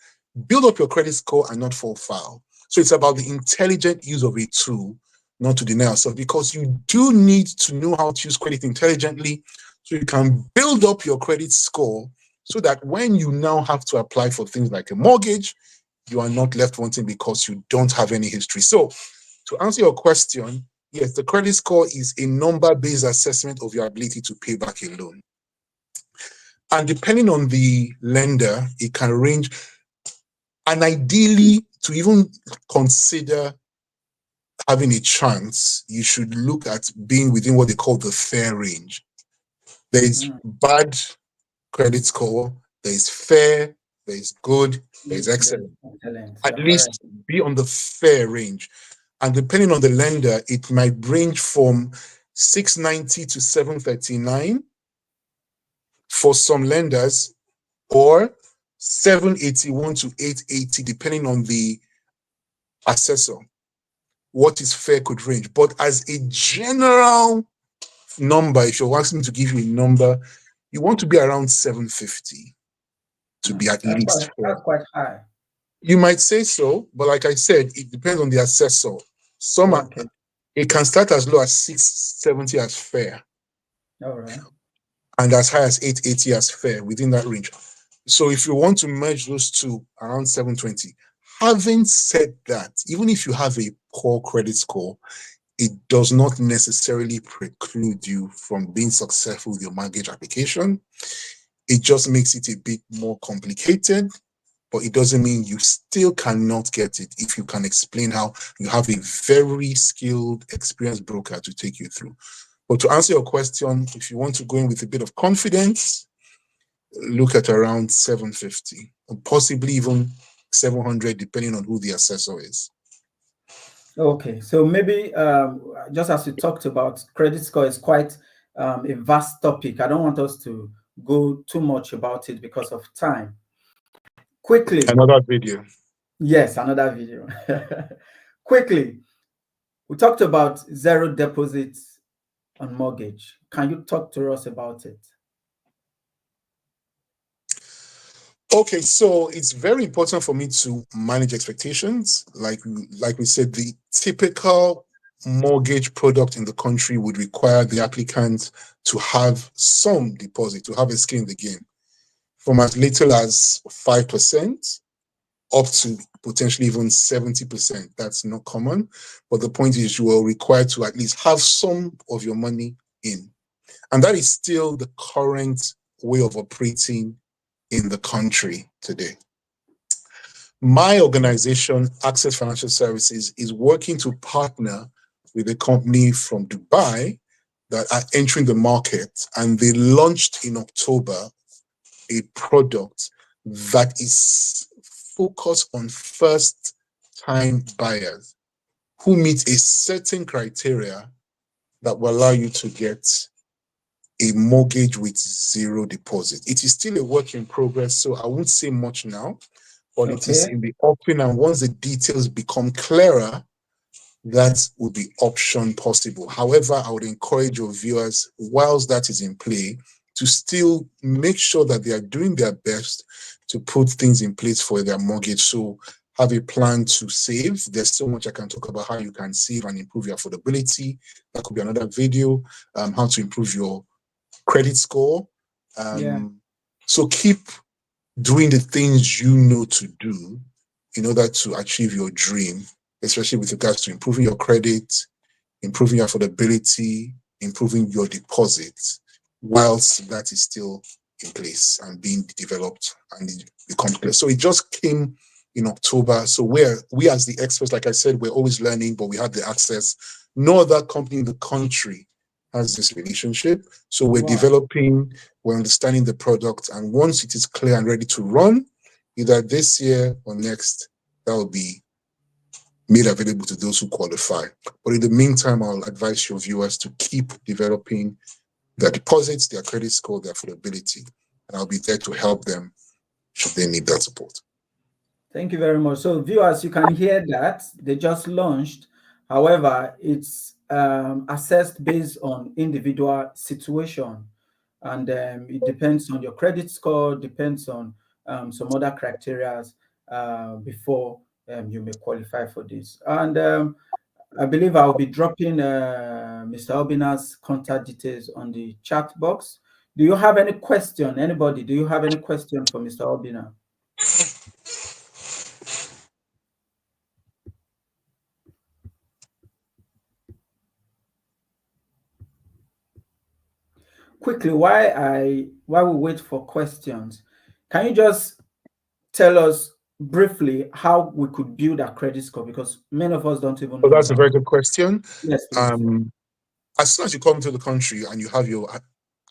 build up your credit score, and not fall foul. So it's about the intelligent use of a tool, not to deny yourself, because you do need to know how to use credit intelligently so you can build up your credit score so that when you now have to apply for things like a mortgage, you are not left wanting because you don't have any history. So to answer your question, yes, the credit score is a number-based assessment of your ability to pay back a loan. And depending on the lender, it can range. And ideally, to even consider having a chance, you should look at being within what they call the fair range. There is bad credit score, there is fair, there is good, there is excellent. Excellent. At You're correct. least be on the fair range. And depending on the lender, it might range from 690 to 739 for some lenders, or 781 to 880, depending on the assessor. What is fair could range. But as a general number, if you're asking me to give you a number, you want to be around 750 to be at least fair. That's quite high. You might say so, but like I said, it depends on the assessor. Some are, Okay. it can start as low as 670 as fair, All right. and as high as 880 as fair, within that range. So if you want to merge those two, around 720. Having said that, even if you have a poor credit score, it does not necessarily preclude you from being successful with your mortgage application. It just makes it a bit more complicated, but it doesn't mean you still cannot get it if you can explain how you have a very skilled, experienced broker to take you through. But to answer your question, if you want to go in with a bit of confidence, look at around 750, or possibly even 700, depending on who the assessor is. Okay, so maybe just as we talked about, credit score is quite a vast topic. I don't want us to go too much about it because of time. Quickly. Another video. Yes, another video. Quickly, we talked about zero deposits on mortgage. Can you talk to us about it? Okay, so it's very important for me to manage expectations. Like we said, the typical mortgage product in the country would require the applicant to have some deposit, to have a skin in the game, from as little as 5% up to potentially even 70%. That's not common. But the point is, you are required to at least have some of your money in. And that is still the current way of operating in the country today. My organization, Access Financial Services, is working to partner with a company from Dubai that are entering the market, and they launched in October a product that is focused on first-time buyers who meet a certain criteria that will allow you to get a mortgage with zero deposit. It is still a work in progress, so I won't say much now, but it is in the offering, and once the details become clearer, that would be option possible. However, I would encourage your viewers, whilst that is in play, to still make sure that they are doing their best to put things in place for their mortgage. So have a plan to save. There's so much I can talk about how you can save and improve your affordability. That could be another video. How to improve your credit score. So keep doing the things you know to do in order to achieve your dream, especially with regards to improving your credit, improving your affordability, improving your deposits, whilst that is still in place and being developed and it becomes clear. So it just came in October. So we as the experts, like I said, we're always learning, but we had the access. No other company in the country has this relationship. So we're developing, we're understanding the product, and once it is clear and ready to run, either this year or next, that will be made available to those who qualify. But in the meantime, I'll advise your viewers to keep developing their deposits, their credit score, their affordability, and I'll be there to help them should they need that support. Thank you very much. So viewers, you can hear that they just launched. However, it's assessed based on individual situation. And it depends on your credit score, depends on some other criteria before you may qualify for this. And I believe I'll be dropping Mr. Obinna's contact details on the chat box. Do you have any question? Anybody, do you have any question for Mr. Obinna? Quickly, while we wait for questions, can you just tell us briefly how we could build a credit score? Because many of us don't even So know that's a how. very good question. Yes, please. As soon as you come to the country and you have your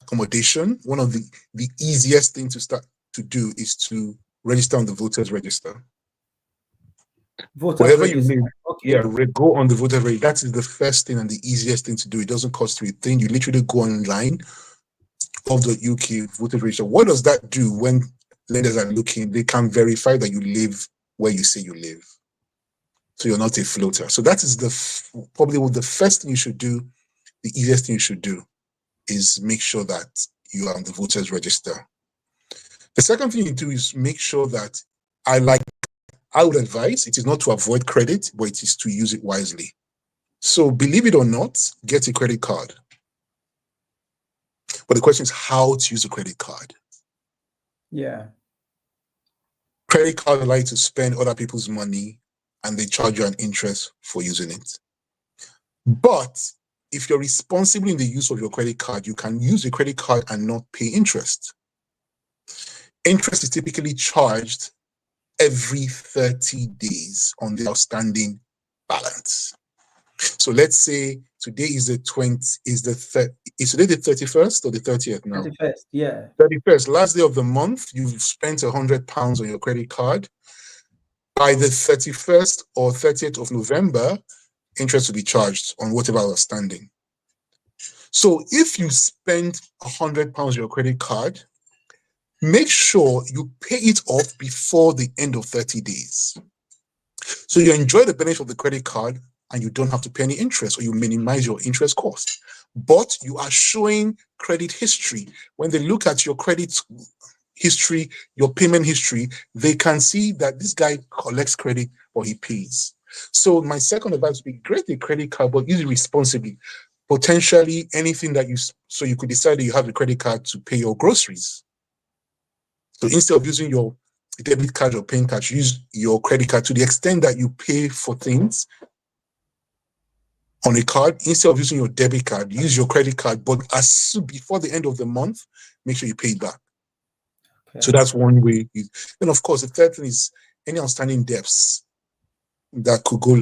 accommodation, one of the easiest things to start to do is to register on the voters register. Voters Wherever register. you live, Okay. go on the voter register. That is the first thing and the easiest thing to do. It doesn't cost you a thing. You literally go online, gov.uk voter register. What does that do when lenders are looking? They can verify that you live where you say you live. So you're not a floater. So that is probably the first thing you should do. The easiest thing you should do is make sure that you are on the voters register. The second thing you do is make sure that I would advise it is not to avoid credit, but it is to use it wisely. So believe it or not, get a credit card. But the question is how to use a credit card. Yeah. Credit card allow you to spend other people's money and they charge you an interest for using it. But if you're responsible in the use of your credit card, you can use a credit card and not pay interest. Interest is typically charged every 30 days on the outstanding balance. So let's say today is the 20th, is today the 31st or the 30th now? 31st, yeah. 31st, last day of the month, you've spent £100 on your credit card. By the 31st or 30th of November, interest will be charged on whatever outstanding. So if you spend £100 on your credit card, make sure you pay it off before the end of 30 days. So you enjoy the benefit of the credit card and you don't have to pay any interest, or you minimize your interest cost. But you are showing credit history. When they look at your credit history, your payment history, they can see that this guy collects credit or he pays. So my second advice would be create a credit card, but use it responsibly. Potentially anything that so you could decide that you have a credit card to pay your groceries. So instead of using your debit card or paying card, use your credit card to the extent that you pay for things on a card. Instead of using your debit card, use your credit card, but before the end of the month, make sure you pay it back. Okay. So that's one way. Then of course, the third thing is any outstanding debts that could go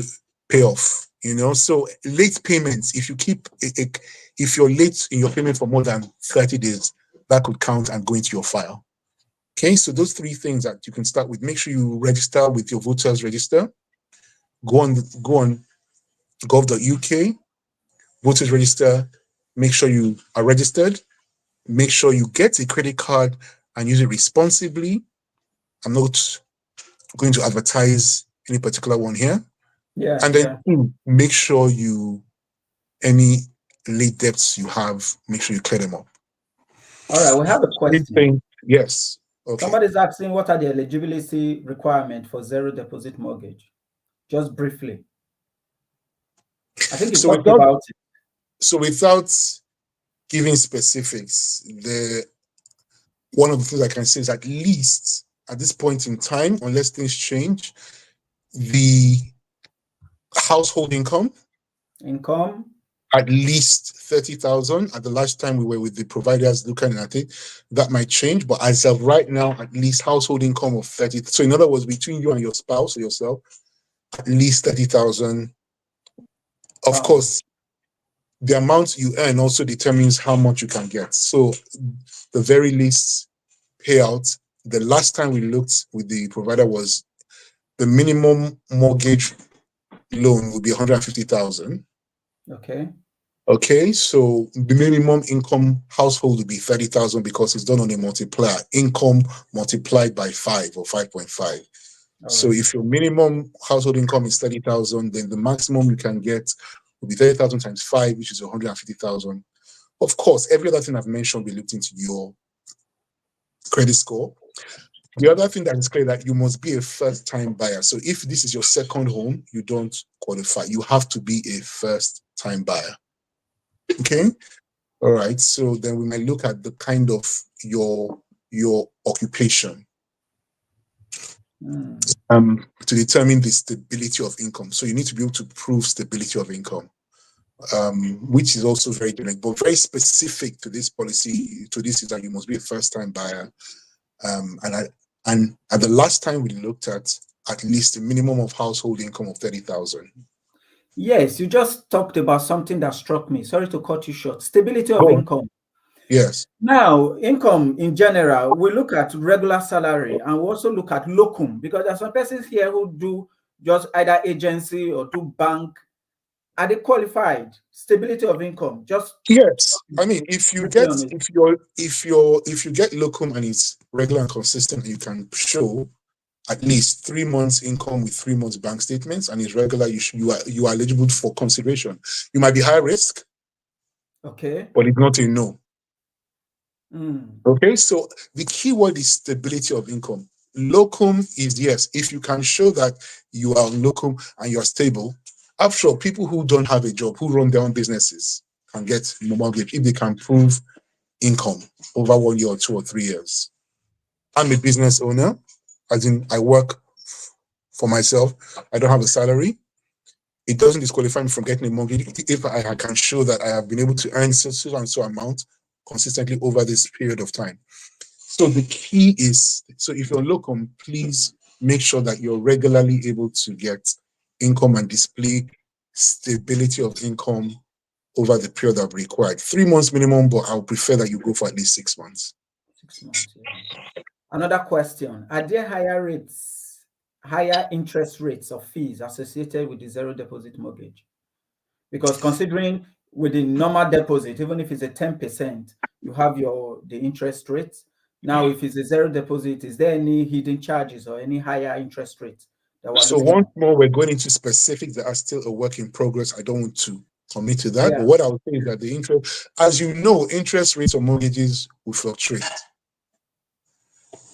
pay off. So late payments, if you're late in your payment for more than 30 days, that could count and go into your file. Okay, so those three things that you can start with. Make sure you register with your voters register. Go on gov.uk, voters register. Make sure you are registered. Make sure you get a credit card and use it responsibly. I'm not going to advertise any particular one here. Yeah. And then make sure any late debts you have, make sure you clear them up. All right, we have a question. Yes. Okay. Somebody's asking, what are the eligibility requirements for zero deposit mortgage? Just briefly. I think you talked about it. So without giving specifics, one of the things I can say is at least at this point in time, unless things change, the household income at least 30,000. At the last time we were with the providers looking at it, that might change. But as of right now, at least household income of 30. So in other words, between you and your spouse or yourself, at least 30,000. Of course, the amount you earn also determines how much you can get. So the very least payout, the last time we looked with the provider, was the minimum mortgage loan would be 150,000. Okay, so the minimum income household would be 30,000 because it's done on a multiplier, income multiplied by 5 or 5.5. So if your minimum household income is 30,000, then the maximum you can get will be 30,000 times 5, which is 150,000. Of course, every other thing I've mentioned will be looked into your credit score. The other thing that is clear that you must be a first-time buyer. So if this is your second home, you don't qualify. You have to be a first-time buyer. Okay. All right. So then we might look at the kind of your occupation to determine the stability of income. So you need to be able to prove stability of income, which is also very generic, but very specific to this policy. To this is that you must be a first-time buyer, and at the last time we looked at least a minimum of household income of 30,000. Yes, you just talked about something that struck me. Sorry to cut you short. Stability of income. Yes. Now, income in general, we look at regular salary and we also look at locum, because there are some persons here who do just either agency or do bank. Are they qualified? Stability of income, just yes. I mean, if you get locum and it's regular and consistent, you can show at least 3 months income with 3 months bank statements, and it's regular, you are eligible for consideration. You might be high risk, okay, but it's not a no. Okay, so the key word is stability of income. Locum is yes, if you can show that you are locum and you are stable. After all, people who don't have a job, who run their own businesses, can get mortgage if they can prove income over 1 year or 2 or 3 years. I'm a business owner, as in I work for myself. I don't have a salary. It doesn't disqualify me from getting a mortgage if I can show that I have been able to earn so and so amount consistently over this period of time. So the key is, so if you're locum, please make sure that you're regularly able to get income and display stability of income over the period that required. 3 months minimum, but I would prefer that you go for at least 6 months. 6 months, yeah. Another question: are there higher interest rates of fees associated with the zero deposit mortgage? Because considering with the normal deposit, even if it's a 10%, you have the interest rate. Now, if it's a zero deposit, is there any hidden charges or any higher interest rate that we're So once more, we're going into specifics that are still a work in progress. I don't want to commit to that. Yeah. But what I would say is that the interest, as you know, interest rates on mortgages will fluctuate.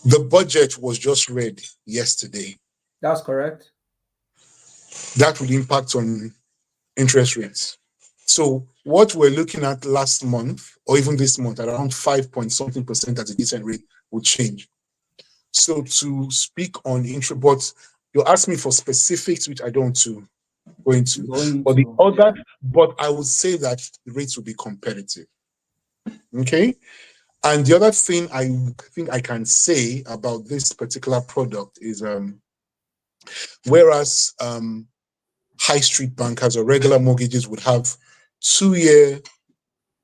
The budget was just read yesterday. That's correct. That will impact on interest rates. So what we're looking at last month, or even this month, at around 5-point-something% at a decent rate, will change. So to speak on interest, but you asked me for specifics, which I don't want to go into. But I would say that the rates will be competitive. Okay. And the other thing I think I can say about this particular product is, whereas high street bankers or regular mortgages would have 2-year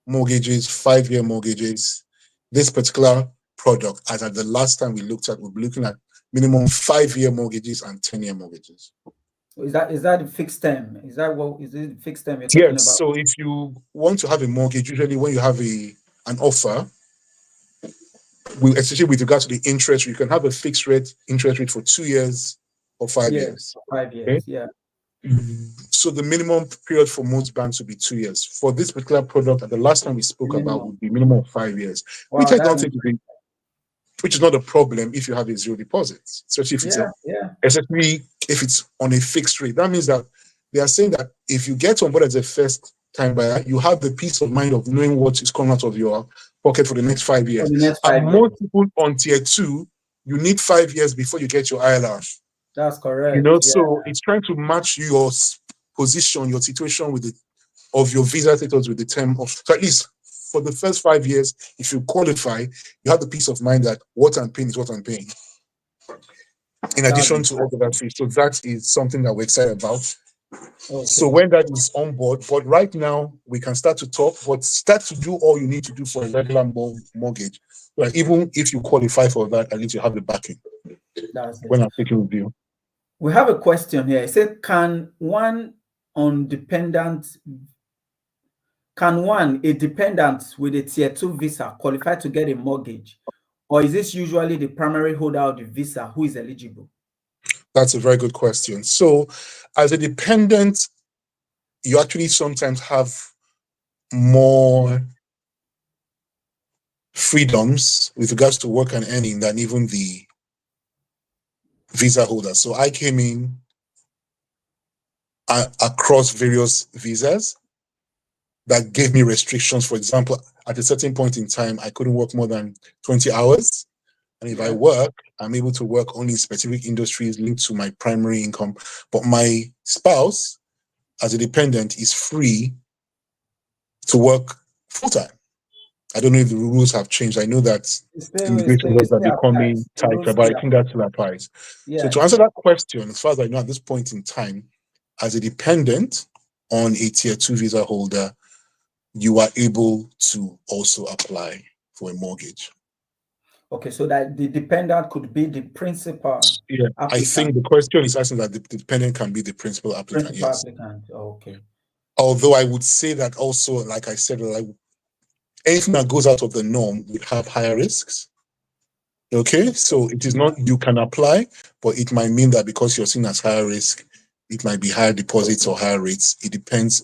mortgages, 5-year mortgages, this particular product, as at the last time we looked at, we'll be looking at minimum 5-year mortgages and 10-year mortgages. Is that the fixed term? Is it the fixed term you're talking about? So if you want to have a mortgage, usually when you have an offer, especially with regard to the interest, you can have a fixed rate interest rate for 2 years or 5 years. 5 years, okay? Yeah. So the minimum period for most banks would be 2 years. For this particular product, at the last time we spoke about, would be minimum of 5 years, wow, which I don't think which is not a problem if you have a zero deposit, especially if it's especially if it's on a fixed rate. That means that they are saying that if you get on board as a first time buyer, you have the peace of mind of knowing what is coming out of your pocket for the next 5 years. And most people on tier 2 you need 5 years before you get your ILR. That's correct. Yeah. So it's trying to match your position, your situation with of your visa status with the term of, so at least for the first 5 years, if you qualify, you have the peace of mind that what I'm paying is what I'm paying. In addition to all of that, so that is something that we're excited about. Okay. So when that is on board, but right now we can start to talk, but start to do all you need to do for a regular mortgage. Like even if you qualify for that, at least you have the backing. That's it. When I'm taking with you. We have a question here. It said, can one dependent with a tier 2 visa qualify to get a mortgage? Or is this usually the primary holder of the visa who is eligible? That's a very good question. So as a dependent, you actually sometimes have more freedoms with regards to work and earning than even the visa holder. So I came in across various visas that gave me restrictions. For example, at a certain point in time, I couldn't work more than 20 hours. And if I work, I'm able to work only in specific industries linked to my primary income. But my spouse, as a dependent, is free to work full-time. I don't know if the rules have changed. I know that immigration laws are becoming tighter, but I think that still applies. So to answer that question, as far as I know at this point in time, as a dependent on a tier 2 visa holder, you are able to also apply for a mortgage. Okay, so that the dependent could be the principal. Yeah, applicant. I think the question is asking that the dependent can be the principal applicant. Yes. Applicant. Oh, okay. Although I would say that also, like I said, like anything that goes out of the norm would have higher risks. Okay, so it is not you can apply, but it might mean that because you're seen as higher risk, it might be higher deposits or higher rates. It depends.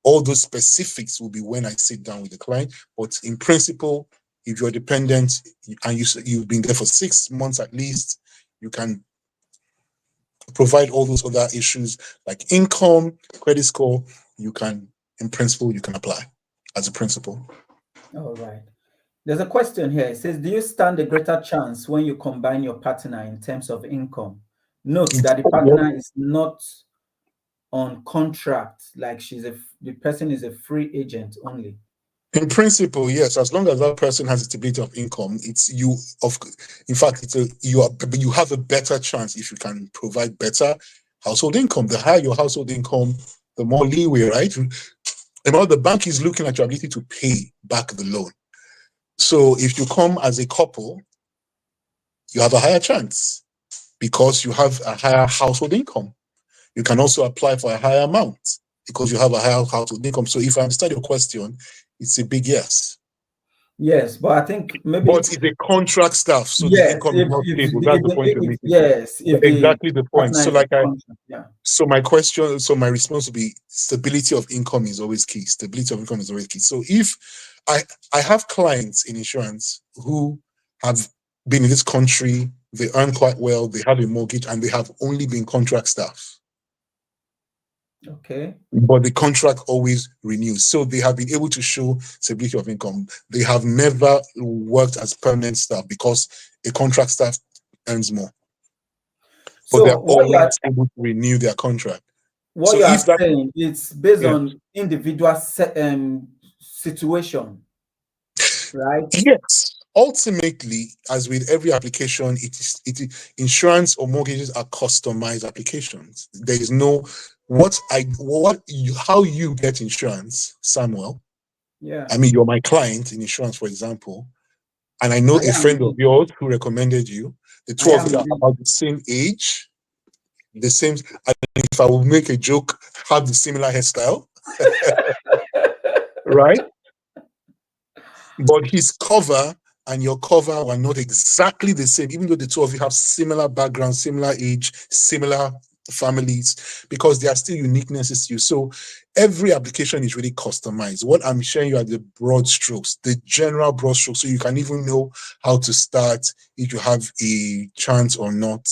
All those specifics will be when I sit down with the client. But in principle, if you're dependent and you've been there for 6 months at least, you can provide all those other issues like income, credit score. You can, in principle, you can apply as a principal. All right. There's a question here. It says, do you stand a greater chance when you combine your partner in terms of income? Note that the partner is not on contract, like the person is a free agent only. In principle, yes, as long as that person has a stability of income, you have a better chance if you can provide better household income. The higher your household income, the more leeway, right? Remember, the bank is looking at your ability to pay back the loan. So if you come as a couple, you have a higher chance because you have a higher household income. You can also apply for a higher amount because you have a higher household income. So if I understand your question, it's a big yes. Yes, but I think maybe... But it's a contract staff, so the income is not stable. That's the point you're making. Yes. Exactly the point. So so my response would be stability of income is always key. Stability of income is always key. So if I have clients in insurance who have been in this country, they earn quite well, they have a mortgage, and they have only been contract staff. Okay. But the contract always renews. So they have been able to show stability of income. They have never worked as permanent staff because a contract staff earns more. But they're always able to renew their contract. What you are saying, it's based on individual situation, right? Yes. Ultimately, as with every application, insurance or mortgages are customized applications. There is no how you get insurance, Samuel. Yeah. I mean, you're my client in insurance, for example, and I know a friend of yours who recommended you. The two of you are about the same age, the same. And if I will make a joke, have the similar hairstyle, right? But his cover and your cover were not exactly the same, even though the two of you have similar backgrounds, similar age, similar families, because there are still uniquenesses to you. So every application is really customized. What I'm sharing you are the broad strokes, the general broad strokes, so you can even know how to start, if you have a chance or not.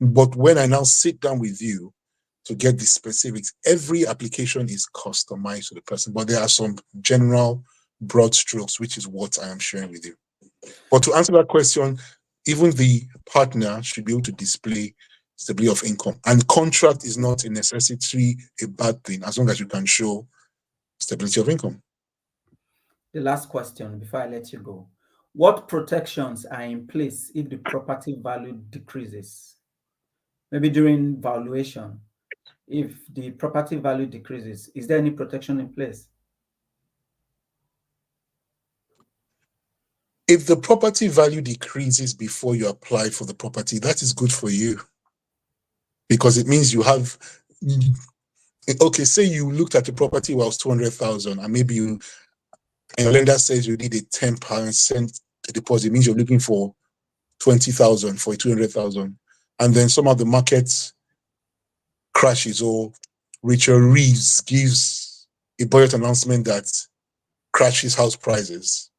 But when I now sit down with you to get the specifics, every application is customized to the person, but there are some general broad strokes, which is what I am sharing with you. But to answer that question, even the partner should be able to display stability of income. And contract is not a necessity, a bad thing, as long as you can show stability of income. The last question before I let you go. What protections are in place if the property value decreases? Maybe during valuation, if the property value decreases, is there any protection in place? If the property value decreases before you apply for the property, that is good for you, because it means you have, okay, say you looked at the property was 200,000 and maybe and your lender says you need a 10% deposit. It means you're looking for 20,000 for a 200,000. And then some of the market crashes, or Richard Reeves gives a budget announcement that crashes house prices,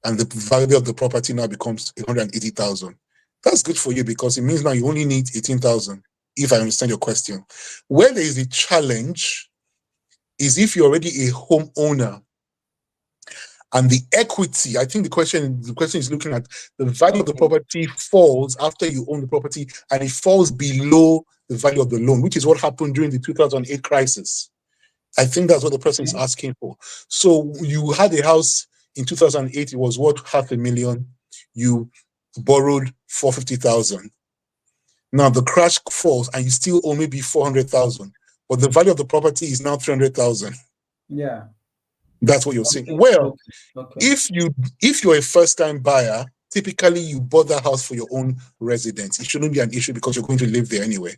and the value of the property now becomes 180,000. That's good for you, because it means now you only need 18,000, if I understand your question. Where there is a challenge is if you're already a homeowner and the equity, I think the question is looking at the value of the property falls after you own the property, and it falls below the value of the loan, which is what happened during the 2008 crisis. I think that's what the person is asking for. So you had a house in 2008, it was worth $500,000. You borrowed 450,000. Now the crash falls and you still owe maybe 400,000, but the value of the property is now 300,000. Yeah. That's what you're saying. Okay. Well, okay. if you're a first-time buyer, typically you bought that house for your own residence. It shouldn't be an issue because you're going to live there anyway.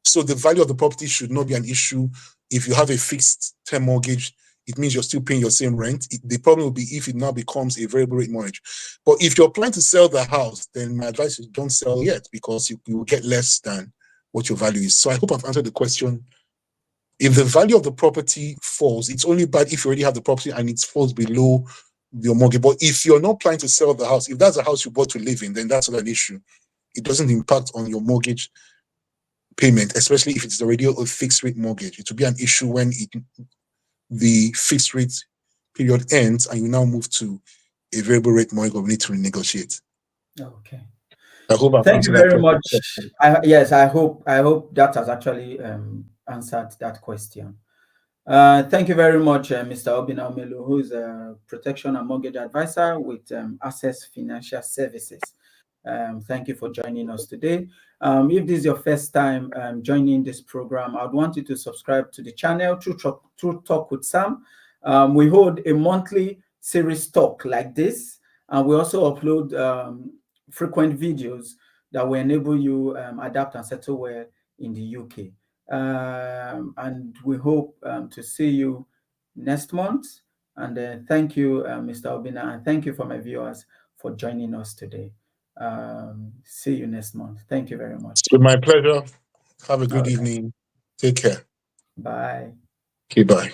So the value of the property should not be an issue. If you have a fixed term mortgage, it means you're still paying your same rent. The problem will be if it now becomes a variable rate mortgage. But if you're planning to sell the house, then my advice is don't sell yet, because you will get less than what your value is. So I hope I've answered the question. If the value of the property falls, it's only bad if you already have the property and it falls below your mortgage. But if you're not planning to sell the house, if that's a house you bought to live in, then that's not an issue. It doesn't impact on your mortgage payment, especially if it's already a fixed rate mortgage. It will be an issue when the fixed rate period ends and you now move to a variable rate mortgage, or we need to renegotiate. Okay. I hope I've Thank you answered that very much. question. Yes, I hope that has actually answered that question. Thank you very much, Mr. Obinna Umelo, who is a protection and mortgage advisor with Access Financial Services. Thank you for joining us today. If this is your first time joining this program, I'd want you to subscribe to the channel, True Talk with Sam. We hold a monthly series talk like this, and we also upload frequent videos that will enable you adapt and settle well in the UK. And we hope to see you next month. And thank you, Mr. Obinna, and thank you for my viewers for joining us today. See you next month. Thank you very much. It's my pleasure. Have a good evening. Take care. Bye. Okay, bye.